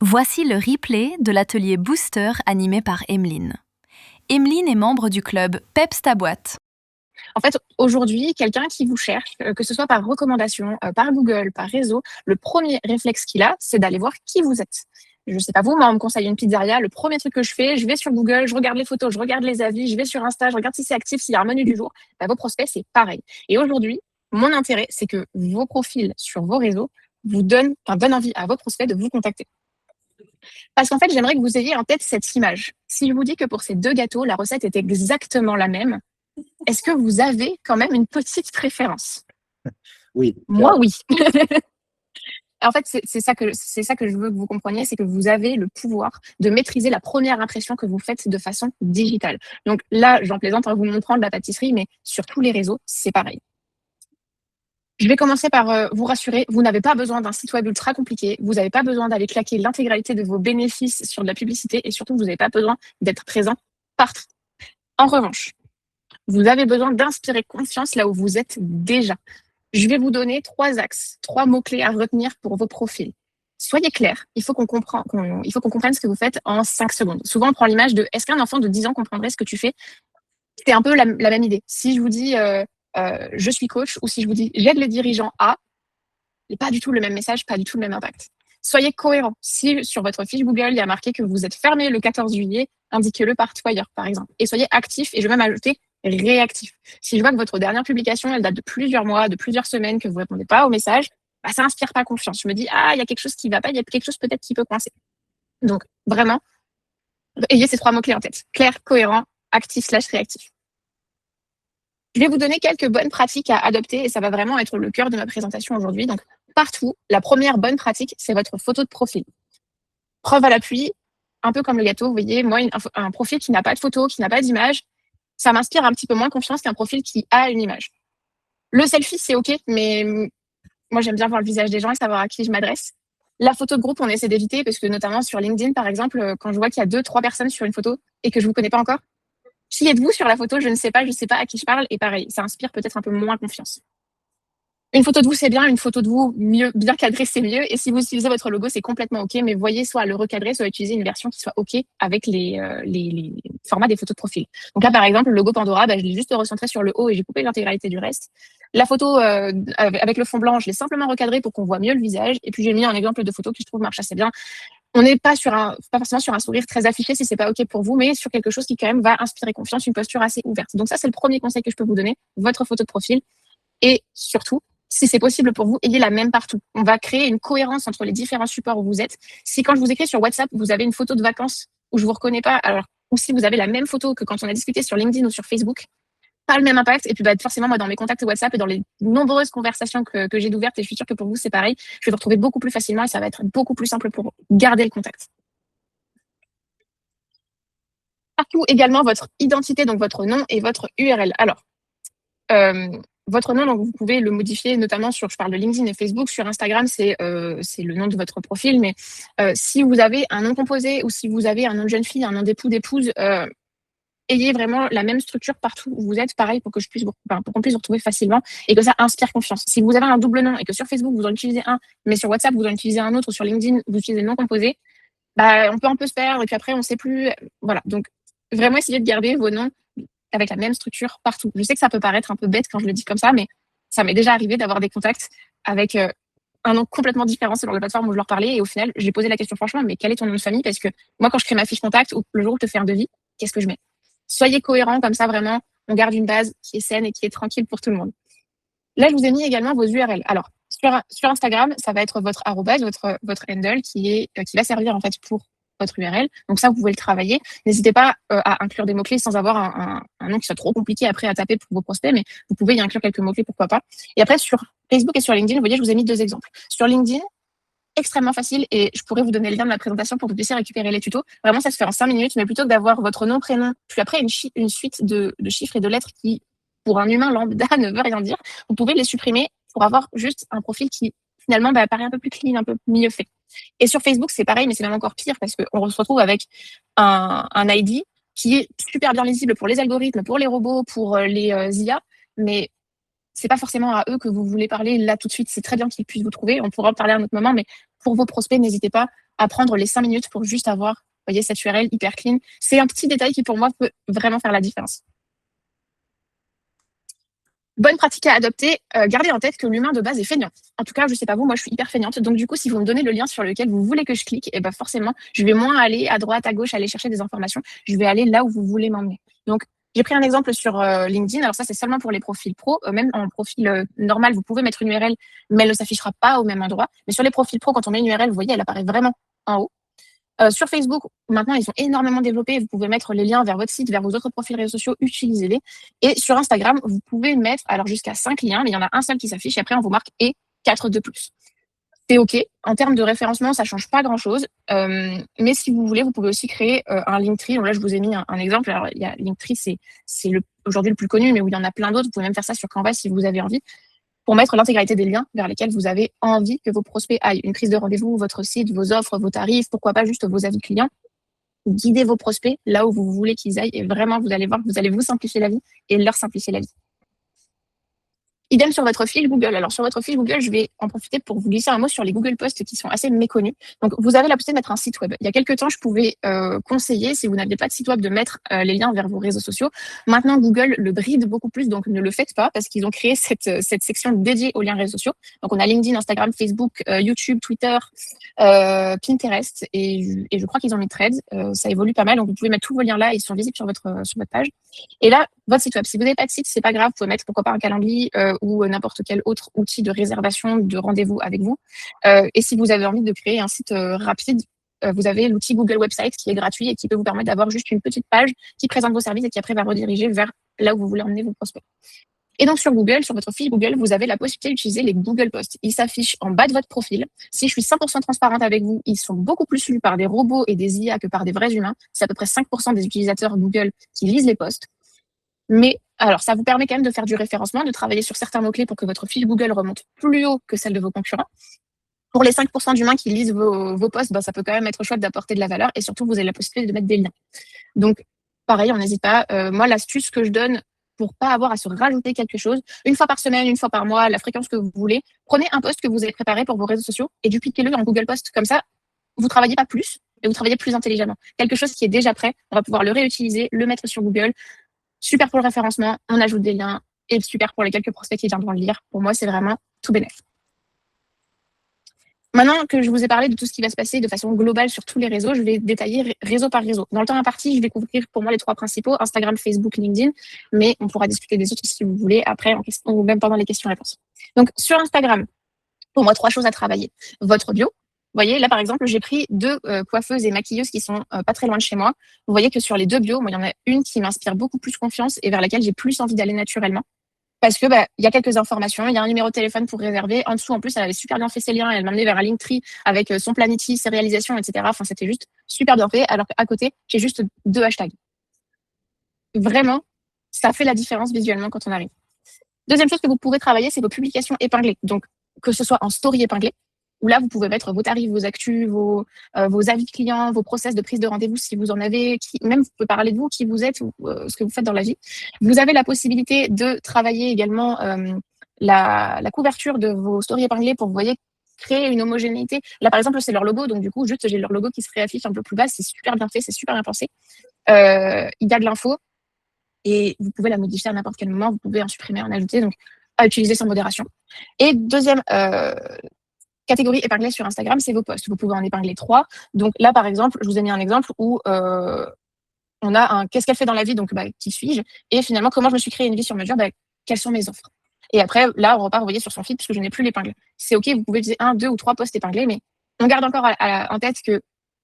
Voici le replay de l'atelier Booster animé par Emeline. Emeline est membre du club Peps ta boîte. En fait, aujourd'hui, quelqu'un qui vous cherche, que ce soit par recommandation, par Google, par réseau, le premier réflexe qu'il a, c'est d'aller voir qui vous êtes. Je ne sais pas vous, moi, on me conseille une pizzeria. Le premier truc que je fais, je vais sur Google, je regarde les photos, je regarde les avis, je vais sur Insta, je regarde si c'est actif, s'il y a un menu du jour. Bah, vos prospects, c'est pareil. Et aujourd'hui, mon intérêt, c'est que vos profils sur vos réseaux donnent envie à vos prospects de vous contacter. Parce qu'en fait, j'aimerais que vous ayez en tête cette image. Si je vous dis que pour ces 2 gâteaux, la recette est exactement la même, est-ce que vous avez quand même une petite préférence? Oui. Moi, oui. En fait, c'est ça que je veux que vous compreniez, c'est que vous avez le pouvoir de maîtriser la première impression que vous faites de façon digitale. Donc là, j'en plaisante en vous montrant de la pâtisserie, mais sur tous les réseaux, c'est pareil. Je vais commencer par vous rassurer, vous n'avez pas besoin d'un site web ultra compliqué, vous n'avez pas besoin d'aller claquer l'intégralité de vos bénéfices sur de la publicité et surtout, vous n'avez pas besoin d'être présent partout. En revanche, vous avez besoin d'inspirer confiance là où vous êtes déjà. Je vais vous donner 3 axes, 3 mots-clés à retenir pour vos profils. Soyez clair, il faut qu'on comprenne ce que vous faites en 5 secondes. Souvent, on prend l'image de est-ce qu'un enfant de 10 ans comprendrait ce que tu fais? C'est un peu la même idée. Si je vous dis je suis coach ou si je vous dis j'aide les dirigeants à, c'est pas du tout le même message, pas du tout le même impact. Soyez cohérent. Si sur votre fiche Google, il y a marqué que vous êtes fermé le 14 juillet, indiquez-le partout ailleurs, par exemple. Et soyez actif, et je vais même ajouter réactif. Si je vois que votre dernière publication, elle date de plusieurs mois, de plusieurs semaines, que vous ne répondez pas au message, bah, ça n'inspire pas confiance. Je me dis, il y a quelque chose qui ne va pas, il y a quelque chose peut-être qui peut coincer. Donc, vraiment, ayez ces 3 mots-clés en tête. Clair, cohérent, actif/réactif. Je vais vous donner quelques bonnes pratiques à adopter et ça va vraiment être le cœur de ma présentation aujourd'hui. Donc, partout, la première bonne pratique, c'est votre photo de profil. Preuve à l'appui, un peu comme le gâteau, vous voyez, moi, un profil qui n'a pas de photo, qui n'a pas d'image, ça m'inspire un petit peu moins confiance qu'un profil qui a une image. Le selfie, c'est OK, mais moi, j'aime bien voir le visage des gens et savoir à qui je m'adresse. La photo de groupe, on essaie d'éviter parce que notamment sur LinkedIn, par exemple, quand je vois qu'il y a 2-3 personnes sur une photo et que je ne vous connais pas encore, qui êtes-vous sur la photo? Je ne sais pas à qui je parle. Et pareil, ça inspire peut-être un peu moins confiance. Une photo de vous, c'est bien. Une photo de vous, mieux, bien cadrée, c'est mieux. Et si vous utilisez votre logo, c'est complètement OK. Mais voyez soit le recadrer, soit utiliser une version qui soit OK avec les formats des photos de profil. Donc là, par exemple, le logo Pandora, je l'ai juste recentré sur le haut et j'ai coupé l'intégralité du reste. La photo avec le fond blanc, je l'ai simplement recadré pour qu'on voit mieux le visage. Et puis, j'ai mis un exemple de photo qui, je trouve, marche assez bien. On n'est pas forcément sur un sourire très affiché si c'est pas OK pour vous, mais sur quelque chose qui quand même va inspirer confiance, une posture assez ouverte. Donc ça, c'est le premier conseil que je peux vous donner, votre photo de profil. Et surtout, si c'est possible pour vous, ayez la même partout. On va créer une cohérence entre les différents supports où vous êtes. Si quand je vous écris sur WhatsApp, vous avez une photo de vacances où je vous reconnais pas, ou si vous avez la même photo que quand on a discuté sur LinkedIn ou sur Facebook, pas le même impact. Et puis, forcément, moi, dans mes contacts WhatsApp et dans les nombreuses conversations que j'ai d'ouvertes, et je suis sûre que pour vous, c'est pareil, je vais vous retrouver beaucoup plus facilement et ça va être beaucoup plus simple pour garder le contact. Partout également votre identité, donc votre nom et votre URL. Alors, votre nom, donc vous pouvez le modifier notamment je parle de LinkedIn et Facebook. Sur Instagram, c'est le nom de votre profil. Mais si vous avez un nom composé ou si vous avez un nom de jeune fille, un nom d'époux, d'épouse, ayez vraiment la même structure partout où vous êtes, pareil, pour qu'on puisse vous retrouver facilement et que ça inspire confiance. Si vous avez un double nom et que sur Facebook, vous en utilisez un, mais sur WhatsApp, vous en utilisez un autre, ou sur LinkedIn, vous utilisez le nom composé, on peut un peu se perdre et puis après, on ne sait plus. Voilà. Donc, vraiment essayez de garder vos noms avec la même structure partout. Je sais que ça peut paraître un peu bête quand je le dis comme ça, mais ça m'est déjà arrivé d'avoir des contacts avec un nom complètement différent selon la plateforme où je leur parlais. Et au final, j'ai posé la question franchement, mais quel est ton nom de famille? Parce que moi, quand je crée ma fiche contact ou le jour où je te fais un devis, qu'est-ce que je mets? Soyez cohérents, comme ça, vraiment, on garde une base qui est saine et qui est tranquille pour tout le monde. Là, je vous ai mis également vos URL. Alors, sur Instagram, ça va être votre arrobase, votre handle qui va servir en fait pour votre URL. Donc ça, vous pouvez le travailler. N'hésitez pas à inclure des mots-clés sans avoir un nom qui soit trop compliqué après à taper pour vos prospects, mais vous pouvez y inclure quelques mots-clés, pourquoi pas. Et après, sur Facebook et sur LinkedIn, vous voyez, je vous ai mis 2 exemples. Sur LinkedIn, extrêmement facile et je pourrais vous donner le lien de ma présentation pour que vous puissiez récupérer les tutos. Vraiment, ça se fait en 5 minutes, mais plutôt que d'avoir votre nom, prénom, puis après une suite de chiffres et de lettres qui, pour un humain lambda, ne veut rien dire, vous pouvez les supprimer pour avoir juste un profil qui, finalement, paraît un peu plus clean, un peu mieux fait. Et sur Facebook, c'est pareil, mais c'est même encore pire parce qu'on se retrouve avec un ID qui est super bien lisible pour les algorithmes, pour les robots, pour les IA, mais c'est pas forcément à eux que vous voulez parler là tout de suite. C'est très bien qu'ils puissent vous trouver. On pourra en parler à un autre moment, mais pour vos prospects, n'hésitez pas à prendre les 5 minutes pour juste avoir, vous voyez, cette URL hyper clean. C'est un petit détail qui, pour moi, peut vraiment faire la différence. Bonne pratique à adopter, gardez en tête que l'humain de base est feignant. En tout cas, je sais pas vous, moi je suis hyper feignante. Donc du coup, si vous me donnez le lien sur lequel vous voulez que je clique, et ben forcément, je vais moins aller à droite, à gauche, aller chercher des informations. Je vais aller là où vous voulez m'emmener. Donc j'ai pris un exemple sur LinkedIn. Alors ça, c'est seulement pour les profils pro. Même en profil normal, vous pouvez mettre une URL, mais elle ne s'affichera pas au même endroit. Mais sur les profils pro, quand on met une URL, vous voyez, elle apparaît vraiment en haut. Sur Facebook, maintenant, ils sont énormément développés. Vous pouvez mettre les liens vers votre site, vers vos autres profils réseaux sociaux, utilisez-les. Et sur Instagram, vous pouvez mettre alors jusqu'à 5 liens, mais il y en a un seul qui s'affiche et après, on vous marque et 4 de plus. C'est OK. En termes de référencement, ça ne change pas grand-chose. Mais si vous voulez, vous pouvez aussi créer un Linktree. Donc là, je vous ai mis un exemple. Alors, il y a Linktree, c'est aujourd'hui le plus connu, mais où il y en a plein d'autres. Vous pouvez même faire ça sur Canva si vous avez envie, pour mettre l'intégralité des liens vers lesquels vous avez envie que vos prospects aillent. Une prise de rendez-vous, votre site, vos offres, vos tarifs, pourquoi pas juste vos avis clients. Guidez vos prospects là où vous voulez qu'ils aillent et vraiment, vous allez voir que vous allez vous simplifier la vie et leur simplifier la vie. Idem sur votre fil Google. Alors, sur votre fil Google, je vais en profiter pour vous glisser un mot sur les Google Posts qui sont assez méconnus. Donc, vous avez la possibilité de mettre un site web. Il y a quelques temps, je pouvais conseiller, si vous n'aviez pas de site web, de mettre les liens vers vos réseaux sociaux. Maintenant, Google le bride beaucoup plus, donc ne le faites pas parce qu'ils ont créé cette section dédiée aux liens réseaux sociaux. Donc, on a LinkedIn, Instagram, Facebook, YouTube, Twitter, Pinterest et je crois qu'ils ont mis Threads. Ça évolue pas mal, donc vous pouvez mettre tous vos liens là, ils sont visibles sur votre page. Et là, votre site web. Si vous n'avez pas de site, c'est pas grave, vous pouvez mettre pourquoi pas un calendrier ou n'importe quel autre outil de réservation, de rendez-vous avec vous. Et si vous avez envie de créer un site rapide, vous avez l'outil Google Website qui est gratuit et qui peut vous permettre d'avoir juste une petite page qui présente vos services et qui après va rediriger vers là où vous voulez emmener vos prospects. Et donc sur Google, sur votre fil Google, vous avez la possibilité d'utiliser les Google Posts. Ils s'affichent en bas de votre profil. Si je suis 100% transparente avec vous, ils sont beaucoup plus lus par des robots et des IA que par des vrais humains. C'est à peu près 5% des utilisateurs Google qui lisent les posts. Mais alors, ça vous permet quand même de faire du référencement, de travailler sur certains mots-clés pour que votre fiche Google remonte plus haut que celle de vos concurrents. Pour les 5% d'humains qui lisent vos posts, ça peut quand même être chouette d'apporter de la valeur et surtout, vous avez la possibilité de mettre des liens. Donc, pareil, on n'hésite pas. Moi, l'astuce que je donne pour pas avoir à se rajouter quelque chose, une fois par semaine, une fois par mois, la fréquence que vous voulez, prenez un post que vous avez préparé pour vos réseaux sociaux et dupliquez-le en Google Post. Comme ça, vous ne travaillez pas plus, mais vous travaillez plus intelligemment. Quelque chose qui est déjà prêt, on va pouvoir le réutiliser, le mettre sur Google. Super pour le référencement, on ajoute des liens et super pour les quelques prospects qui viendront le lire. Pour moi, c'est vraiment tout bénef. Maintenant que je vous ai parlé de tout ce qui va se passer de façon globale sur tous les réseaux, je vais détailler réseau par réseau. Dans le temps imparti, je vais couvrir pour moi les 3 principaux, Instagram, Facebook, LinkedIn, mais on pourra discuter des autres si vous voulez après ou même pendant les questions-réponses. Donc sur Instagram, pour moi, 3 choses à travailler. Votre bio. Vous voyez, là, par exemple, j'ai pris 2 coiffeuses et maquilleuses qui sont pas très loin de chez moi. Vous voyez que sur les 2 bios, moi, il y en a une qui m'inspire beaucoup plus confiance et vers laquelle j'ai plus envie d'aller naturellement. Parce que il y a quelques informations, il y a un numéro de téléphone pour réserver. En dessous, en plus, elle avait super bien fait ses liens. Elle m'a emmené vers un Linktree avec son Planity, ses réalisations, etc. Enfin, c'était juste super bien fait. Alors qu'à côté, j'ai juste 2 hashtags. Vraiment, ça fait la différence visuellement quand on arrive. Deuxième chose que vous pourrez travailler, c'est vos publications épinglées. Donc, que ce soit en story épinglée, où là, vous pouvez mettre vos tarifs, vos actus, vos avis clients, vos process de prise de rendez-vous si vous en avez, même vous pouvez parler de vous, qui vous êtes ou ce que vous faites dans la vie. Vous avez la possibilité de travailler également la couverture de vos stories épinglées pour, vous voyez, créer une homogénéité. Là, par exemple, c'est leur logo, donc du coup, juste j'ai leur logo qui se réaffiche un peu plus bas, c'est super bien fait, c'est super bien pensé. Il y a de l'info et vous pouvez la modifier à n'importe quel moment, vous pouvez en supprimer, en ajouter, donc à utiliser sans modération. Et deuxième catégorie épinglée sur Instagram, c'est vos posts. Vous pouvez en épingler 3. Donc là, par exemple, je vous ai mis un exemple où on a un qu'est-ce qu'elle fait dans la vie, donc qui suis-je, et finalement comment je me suis créé une vie sur mesure, quelles sont mes offres. Et après, là, on repart, vous voyez, sur son feed puisque je n'ai plus l'épingle. C'est OK, vous pouvez utiliser 1, 2 ou 3 posts épinglés, mais on garde encore en tête que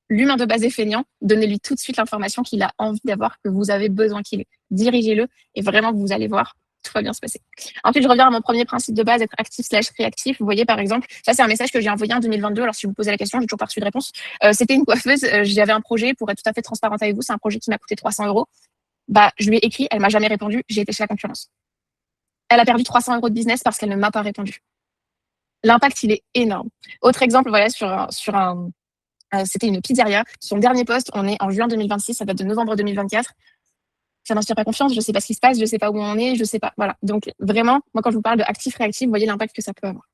l'humain de base est feignant. Donnez-lui tout de suite l'information qu'il a envie d'avoir, que vous avez besoin qu'il ait. Dirigez-le et vraiment, vous allez voir, tout va bien se passer. Ensuite, je reviens à mon premier principe de base, être actif/réactif. Vous voyez, par exemple, ça, c'est un message que j'ai envoyé en 2022. Alors, si vous posez la question, j'ai toujours pas reçu de réponse. C'était une coiffeuse. J'avais un projet, pour être tout à fait transparente avec vous, c'est un projet qui m'a coûté 300 euros. Je lui ai écrit, elle m'a jamais répondu. J'ai été chez la concurrence. Elle a perdu 300 euros de business parce qu'elle ne m'a pas répondu. L'impact, il est énorme. Autre exemple, voilà, c'était une pizzeria. Son dernier poste, on est en juin 2026, ça date de novembre 2024. Ça m'inspire pas confiance, je sais pas ce qui se passe, je sais pas où on est, je sais pas. Voilà. Donc vraiment, moi quand je vous parle de actif-réactif, vous voyez l'impact que ça peut avoir.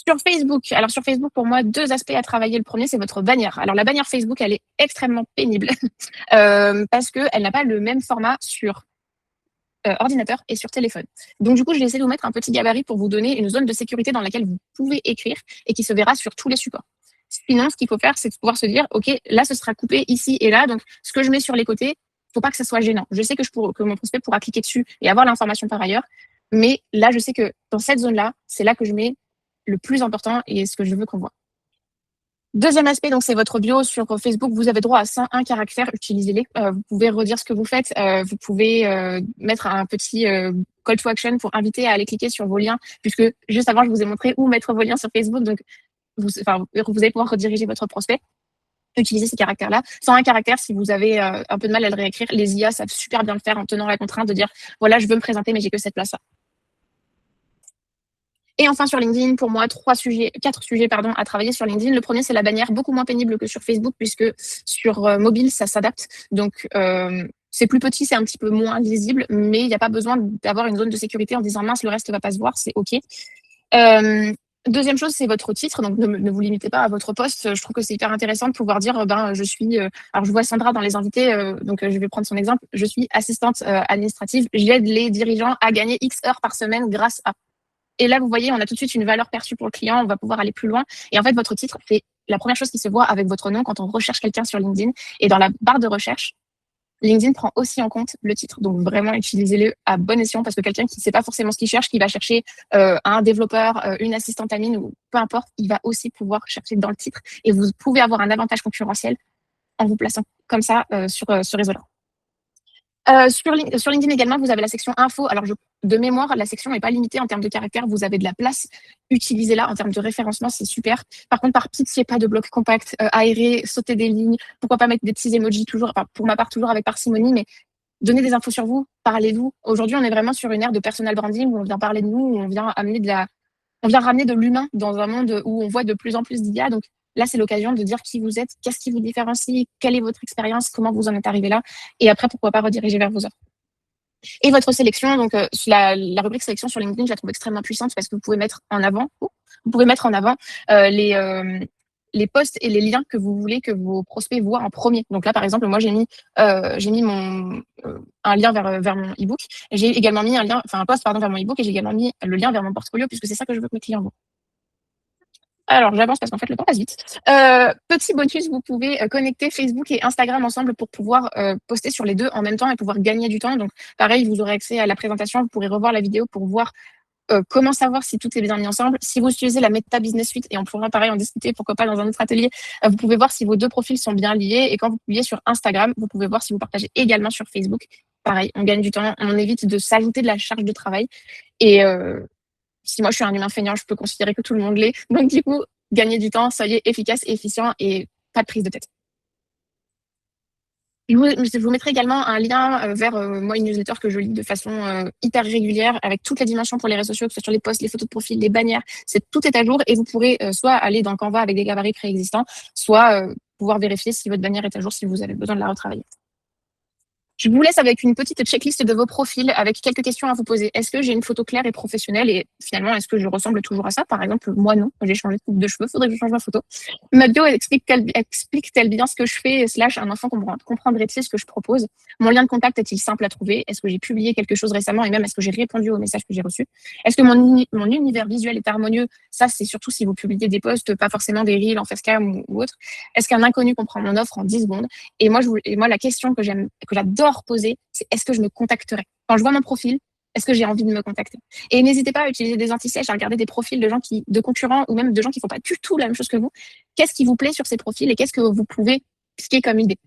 Sur Facebook, alors sur Facebook, pour moi, 2 aspects à travailler. Le premier, c'est votre bannière. Alors la bannière Facebook, elle est extrêmement pénible parce qu'elle n'a pas le même format sur ordinateur et sur téléphone. Donc du coup, je vais essayer de vous mettre un petit gabarit pour vous donner une zone de sécurité dans laquelle vous pouvez écrire et qui se verra sur tous les supports. Sinon, ce qu'il faut faire, c'est de pouvoir se dire, OK, là, ce sera coupé ici et là. Donc, ce que je mets sur les côtés, il ne faut pas que ça soit gênant. Je sais que mon prospect pourra cliquer dessus et avoir l'information par ailleurs. Mais là, je sais que dans cette zone-là, c'est là que je mets le plus important et ce que je veux qu'on voit. Deuxième aspect, donc c'est votre bio sur Facebook. Vous avez droit à un caractère, utilisez-les. Vous pouvez redire ce que vous faites. Vous pouvez mettre un petit call to action pour inviter à aller cliquer sur vos liens, puisque juste avant, je vous ai montré où mettre vos liens sur Facebook. Donc, vous allez pouvoir rediriger votre prospect. Utilisez ces caractères-là. Sans un caractère, si vous avez un peu de mal à le réécrire, les IA savent super bien le faire en tenant la contrainte de dire voilà, je veux me présenter, mais j'ai que cette place-là. Et enfin, sur LinkedIn, pour moi, 4 sujets à travailler sur LinkedIn. Le premier, c'est la bannière, beaucoup moins pénible que sur Facebook, puisque sur mobile, ça s'adapte. Donc, c'est plus petit, c'est un petit peu moins lisible, mais il n'y a pas besoin d'avoir une zone de sécurité en disant mince, le reste ne va pas se voir, c'est OK. Deuxième chose, c'est votre titre. Donc, ne vous limitez pas à votre poste. Je trouve que c'est hyper intéressant de pouvoir dire, je suis. Alors, je vois Sandra dans les invités, donc je vais prendre son exemple. Je suis assistante administrative. J'aide les dirigeants à gagner X heures par semaine grâce à. Et là, vous voyez, on a tout de suite une valeur perçue pour le client. On va pouvoir aller plus loin. Et en fait, votre titre, c'est la première chose qui se voit avec votre nom quand on recherche quelqu'un sur LinkedIn. Et dans la barre de recherche, LinkedIn prend aussi en compte le titre. Donc, vraiment, utilisez-le à bon escient parce que quelqu'un qui ne sait pas forcément ce qu'il cherche, qui va chercher un développeur, une assistante admin ou peu importe, il va aussi pouvoir chercher dans le titre. Et vous pouvez avoir un avantage concurrentiel en vous plaçant comme ça sur ce réseau-là. Sur LinkedIn également, vous avez la section info. Alors, de mémoire, la section n'est pas limitée en termes de caractères. Vous avez de la place. Utilisez-la en termes de référencement, c'est super. Par contre, par pitié, pas de bloc compact, aéré, sauter des lignes. Pourquoi pas mettre des petits emojis toujours, enfin, pour ma part, toujours avec parcimonie, mais donnez des infos sur vous, parlez-vous. Aujourd'hui, on est vraiment sur une ère de personal branding où on vient parler de nous, où on vient ramener de l'humain dans un monde où on voit de plus en plus d'IA. Donc, là, c'est l'occasion de dire qui vous êtes, qu'est-ce qui vous différencie, quelle est votre expérience, comment vous en êtes arrivé là. Et après, pourquoi pas rediriger vers vos offres. Et votre sélection, donc la rubrique sélection sur LinkedIn, je la trouve extrêmement puissante parce que vous pouvez mettre en avant, les posts et les liens que vous voulez que vos prospects voient en premier. Donc là, par exemple, moi, j'ai mis un lien vers mon e-book. J'ai également mis un post vers mon e-book et j'ai également mis le lien vers mon portfolio puisque c'est ça que je veux que mes clients voient. Alors, j'avance parce qu'en fait, le temps passe vite. Petit bonus, vous pouvez connecter Facebook et Instagram ensemble pour pouvoir poster sur les deux en même temps et pouvoir gagner du temps. Donc, pareil, vous aurez accès à la présentation. Vous pourrez revoir la vidéo pour voir comment savoir si tout est bien mis ensemble. Si vous utilisez la Meta Business Suite, et on pourra pareil en discuter, pourquoi pas dans un autre atelier, vous pouvez voir si vos deux profils sont bien liés. Et quand vous publiez sur Instagram, vous pouvez voir si vous partagez également sur Facebook. Pareil, on gagne du temps, on évite de s'ajouter de la charge de travail. Et si moi je suis un humain feignant, je peux considérer que tout le monde l'est. Donc du coup, gagnez du temps, soyez efficace et efficient et pas de prise de tête. Je vous mettrai également un lien vers moi, une newsletter que je lis de façon hyper régulière avec toutes les dimensions pour les réseaux sociaux, que ce soit sur les posts, les photos de profil, les bannières. Tout est à jour et vous pourrez soit aller dans Canva avec des gabarits préexistants, soit pouvoir vérifier si votre bannière est à jour, si vous avez besoin de la retravailler. Je vous laisse avec une petite checklist de vos profils avec quelques questions à vous poser. Est-ce que j'ai une photo claire et professionnelle et finalement, est-ce que je ressemble toujours à ça? Par exemple, moi non, j'ai changé de coupe de cheveux, faudrait que je change ma photo. Ma bio explique-t-elle bien ce que je fais, / un enfant comprendrait-il ce que je propose? Mon lien de contact est-il simple à trouver? Est-ce que j'ai publié quelque chose récemment et même est-ce que j'ai répondu aux messages que j'ai reçus? Est-ce que mon univers visuel est harmonieux? Ça, c'est surtout si vous publiez des posts, pas forcément des reels en facecam ou autre. Est-ce qu'un inconnu comprend mon offre en 10 secondes? Et moi, la question que j'adore poser, c'est est-ce que je me contacterai? Quand je vois mon profil, est-ce que j'ai envie de me contacter? Et n'hésitez pas à utiliser des anti-sièges, à regarder des profils de concurrents ou même de gens qui ne font pas du tout la même chose que vous. Qu'est-ce qui vous plaît sur ces profils et qu'est-ce que vous pouvez piquer comme idée?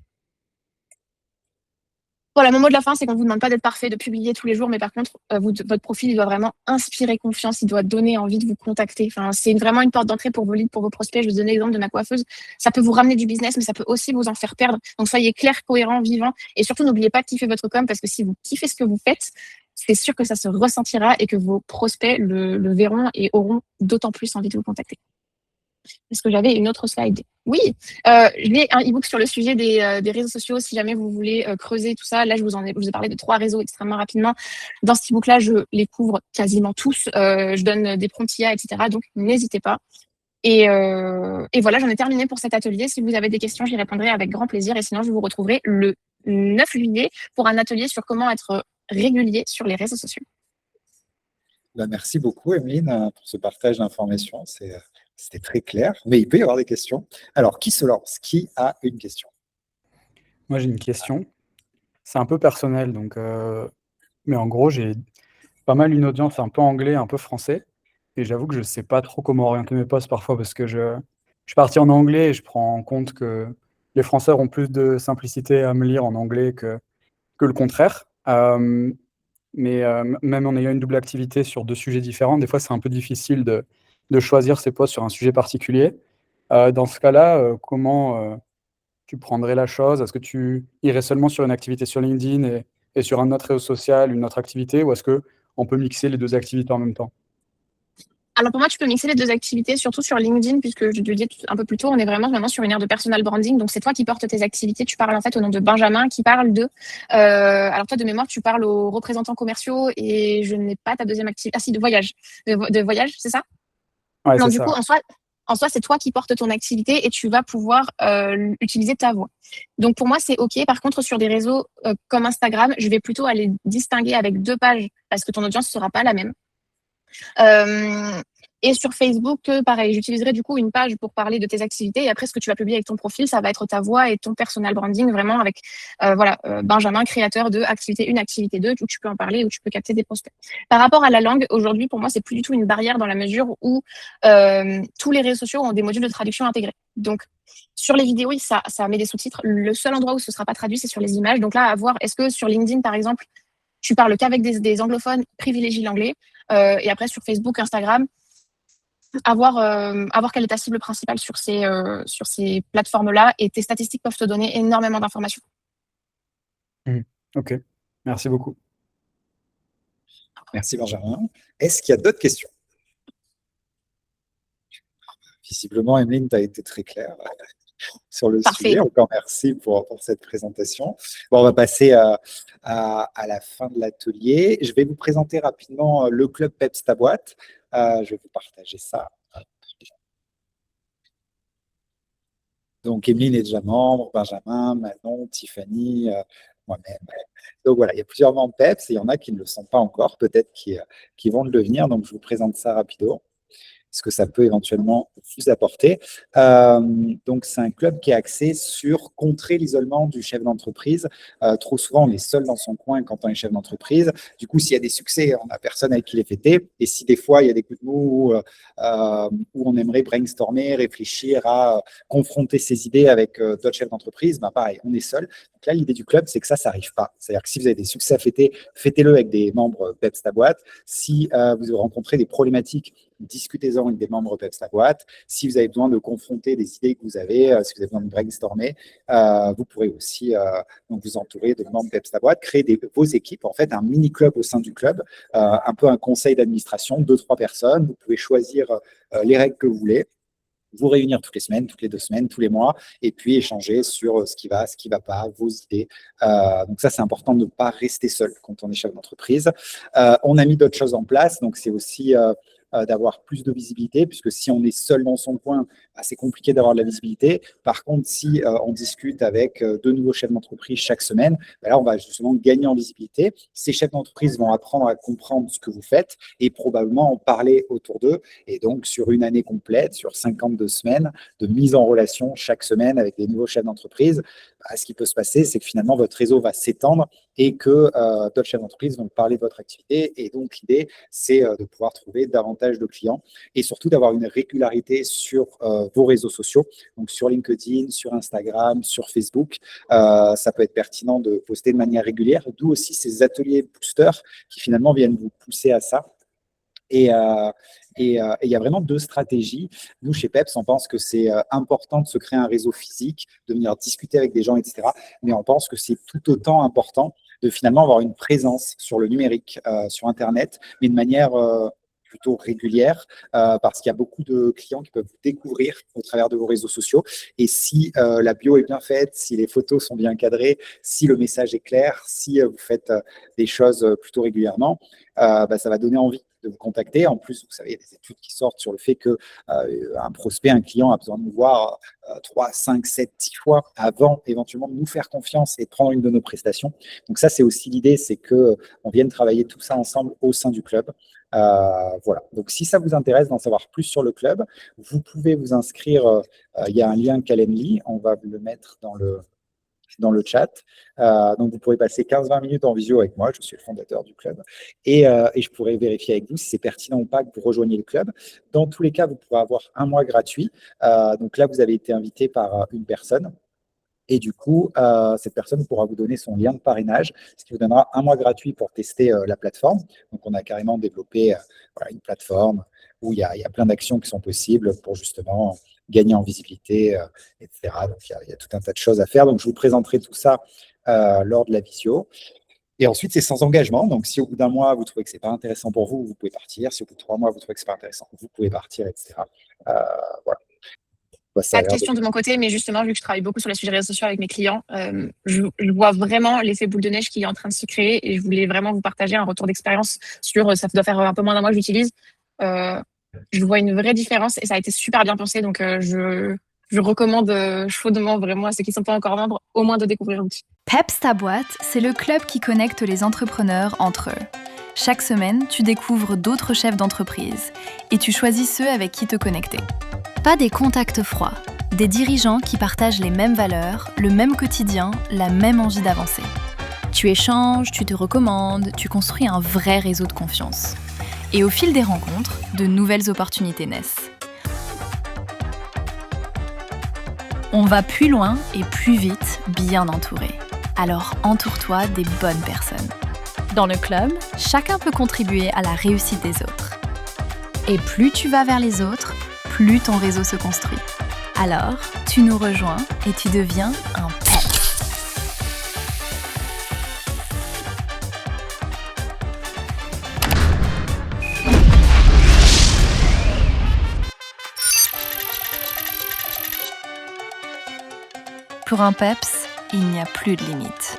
Voilà, mon mot de la fin, c'est qu'on ne vous demande pas d'être parfait, de publier tous les jours, mais par contre, votre profil, il doit vraiment inspirer confiance, il doit donner envie de vous contacter. Enfin, c'est vraiment une porte d'entrée pour vos leads, pour vos prospects. Je vais vous donner l'exemple de ma coiffeuse. Ça peut vous ramener du business, mais ça peut aussi vous en faire perdre. Donc, soyez clair, cohérent, vivant. Et surtout, n'oubliez pas de kiffer votre com, parce que si vous kiffez ce que vous faites, c'est sûr que ça se ressentira et que vos prospects le verront et auront d'autant plus envie de vous contacter. Est-ce que j'avais une autre slide? Oui, j'ai un e-book sur le sujet des réseaux sociaux. Si jamais vous voulez creuser tout ça, là, je vous ai parlé de 3 réseaux extrêmement rapidement. Dans cet e-book-là, je les couvre quasiment tous. Je donne des prompts IA, etc. Donc, n'hésitez pas. Et voilà, j'en ai terminé pour cet atelier. Si vous avez des questions, j'y répondrai avec grand plaisir. Et sinon, je vous retrouverai le 9 juillet pour un atelier sur comment être régulier sur les réseaux sociaux. Merci beaucoup, Emeline, pour ce partage d'informations. C'était très clair, mais il peut y avoir des questions. Alors, qui se lance? Qui a une question? Moi, j'ai une question. C'est un peu personnel, donc, mais en gros, j'ai pas mal une audience un peu anglais, un peu français. Et j'avoue que je ne sais pas trop comment orienter mes posts parfois parce que je suis parti en anglais et je prends en compte que les Français auront plus de simplicité à me lire en anglais que le contraire. Mais même en ayant une double activité sur 2 sujets différents, des fois, c'est un peu difficile de choisir ses posts sur un sujet particulier. Dans ce cas-là, comment tu prendrais la chose? Est-ce que tu irais seulement sur une activité sur LinkedIn et sur un autre réseau social, une autre activité, ou est-ce qu'on peut mixer les 2 activités en même temps? Alors pour moi, tu peux mixer les 2 activités, surtout sur LinkedIn, puisque je te le disais un peu plus tôt, on est vraiment maintenant sur une ère de personal branding. Donc c'est toi qui portes tes activités. Tu parles en fait au nom de Benjamin, qui parle de. Alors toi, de mémoire, tu parles aux représentants commerciaux et je n'ai pas ta deuxième activité. Ah si, de voyage. De voyage, c'est ça? Ouais, Non, c'est du coup, ça. en soi, c'est toi qui portes ton activité et tu vas pouvoir utiliser ta voix. Donc pour moi, c'est OK. Par contre, sur des réseaux comme Instagram, je vais plutôt aller distinguer avec 2 pages parce que ton audience ne sera pas la même. Et sur Facebook, pareil, j'utiliserai du coup une page pour parler de tes activités. Et après, ce que tu vas publier avec ton profil, ça va être ta voix et ton personal branding, vraiment avec Benjamin, créateur de activité 1, activité 2, où tu peux en parler, où tu peux capter des prospects. Par rapport à la langue, aujourd'hui, pour moi, c'est plus du tout une barrière dans la mesure où tous les réseaux sociaux ont des modules de traduction intégrés. Donc, sur les vidéos, oui, ça met des sous-titres. Le seul endroit où ce ne sera pas traduit, c'est sur les images. Donc là, à voir, est-ce que sur LinkedIn, par exemple, tu parles qu'avec des anglophones, privilégie l'anglais. Et après, sur Facebook, Instagram, à voir quelle est ta cible principale sur ces plateformes-là. Et tes statistiques peuvent te donner énormément d'informations. OK. Merci beaucoup. Merci, Benjamin. Est-ce qu'il y a d'autres questions? Visiblement, Emeline, tu as été très claire sur le Parfait. sujet. Encore merci pour cette présentation. Bon, on va passer à la fin de l'atelier. Je vais vous présenter rapidement le club Peps ta boîte. Je vais vous partager ça. Donc, Emeline est déjà membre, Benjamin, Manon, Tiffany, moi-même. Donc voilà, il y a plusieurs membres Peps et il y en a qui ne le sont pas encore, peut-être qui vont le devenir. Donc, je vous présente ça rapidement, ce que ça peut éventuellement vous apporter. Donc, c'est un club qui est axé sur contrer l'isolement du chef d'entreprise. Trop souvent, on est seul dans son coin quand on est chef d'entreprise. Du coup, s'il y a des succès, on n'a personne avec qui les fêter. Et si des fois, il y a des coups de mou où on aimerait brainstormer, réfléchir à confronter ses idées avec d'autres chefs d'entreprise, ben pareil, on est seul. Donc là, l'idée du club, c'est que ça n'arrive pas. C'est-à-dire que si vous avez des succès à fêter, fêtez-le avec des membres Peps ta boîte. Si vous rencontrez des problématiques, discutez-en avec des membres Peps ta boîte. Si vous avez besoin de confronter des idées que vous avez, si vous avez besoin de brainstormer, vous pourrez aussi donc vous entourer de membres Peps ta boîte, créer vos équipes, en fait, un mini-club au sein du club, un peu un conseil d'administration, 2-3 personnes. Vous pouvez choisir les règles que vous voulez, vous réunir toutes les semaines, toutes les 2 semaines, tous les mois, et puis échanger sur ce qui va pas, vos idées. Donc ça, c'est important de ne pas rester seul quand on est chef d'entreprise. On a mis d'autres choses en place, donc c'est aussi d'avoir plus de visibilité, puisque si on est seul dans son coin, c'est compliqué d'avoir de la visibilité. Par contre, si on discute avec 2 nouveaux chefs d'entreprise chaque semaine, ben là, on va justement gagner en visibilité. Ces chefs d'entreprise vont apprendre à comprendre ce que vous faites et probablement en parler autour d'eux. Et donc, sur une année complète, sur 52 semaines de mise en relation chaque semaine avec des nouveaux chefs d'entreprise, ce qui peut se passer, c'est que finalement, votre réseau va s'étendre et que d'autres chefs d'entreprise vont parler de votre activité. Et donc, l'idée, c'est de pouvoir trouver davantage de clients et surtout d'avoir une régularité sur vos réseaux sociaux, donc sur LinkedIn, sur Instagram, sur Facebook. Ça peut être pertinent de poster de manière régulière, d'où aussi ces ateliers boosters qui finalement viennent vous pousser à ça. Et il y a vraiment 2 stratégies. Nous, chez Peps, on pense que c'est important de se créer un réseau physique, de venir discuter avec des gens, etc. Mais on pense que c'est tout autant important de finalement avoir une présence sur le numérique, sur Internet, mais de manière plutôt régulière parce qu'il y a beaucoup de clients qui peuvent vous découvrir au travers de vos réseaux sociaux. Et si la bio est bien faite, si les photos sont bien cadrées, si le message est clair, si vous faites des choses plutôt régulièrement, ça va donner envie de vous contacter. En plus, vous savez, il y a des études qui sortent sur le fait que un prospect, un client a besoin de nous voir 3, 5, 7, 10 fois avant éventuellement de nous faire confiance et de prendre une de nos prestations. Donc ça, c'est aussi l'idée, c'est qu'on vienne travailler tout ça ensemble au sein du club. Voilà. Donc si ça vous intéresse d'en savoir plus sur le club, vous pouvez vous inscrire. Il y a un lien Calendly, on va le mettre dans le chat. Donc, vous pourrez passer 15-20 minutes en visio avec moi. Je suis le fondateur du club. Et je pourrai vérifier avec vous si c'est pertinent ou pas que vous rejoigniez le club. Dans tous les cas, vous pourrez avoir un mois gratuit. Donc là, vous avez été invité par une personne. Et du coup, cette personne pourra vous donner son lien de parrainage, ce qui vous donnera un mois gratuit pour tester la plateforme. Donc, on a carrément développé une plateforme où il y a plein d'actions qui sont possibles pour justement gagner en visibilité, etc. Donc, il y a tout un tas de choses à faire. Donc, je vous présenterai tout ça lors de la visio. Et ensuite, c'est sans engagement. Donc, si au bout d'un mois, vous trouvez que ce n'est pas intéressant pour vous, vous pouvez partir. Si au bout de 3 mois, vous trouvez que ce n'est pas intéressant, vous pouvez partir, etc. Voilà. Pas de question de mon côté, mais justement, vu que je travaille beaucoup sur les sujets réseaux sociaux avec mes clients, je vois vraiment l'effet boule de neige qui est en train de se créer et je voulais vraiment vous partager un retour d'expérience sur, ça doit faire un peu moins d'un mois que j'utilise. Je vois une vraie différence et ça a été super bien pensé. Donc, je recommande chaudement vraiment à ceux qui ne sont pas encore membres, au moins de découvrir l'outil. Peps ta boîte, c'est le club qui connecte les entrepreneurs entre eux. Chaque semaine, tu découvres d'autres chefs d'entreprise et tu choisis ceux avec qui te connecter. Pas des contacts froids, des dirigeants qui partagent les mêmes valeurs, le même quotidien, la même envie d'avancer. Tu échanges, tu te recommandes, tu construis un vrai réseau de confiance. Et au fil des rencontres, de nouvelles opportunités naissent. On va plus loin et plus vite, bien entouré. Alors entoure-toi des bonnes personnes. Dans le club, chacun peut contribuer à la réussite des autres. Et plus tu vas vers les autres, plus ton réseau se construit. Alors, tu nous rejoins et tu deviens un pet. Pour un PEPS, il n'y a plus de limite.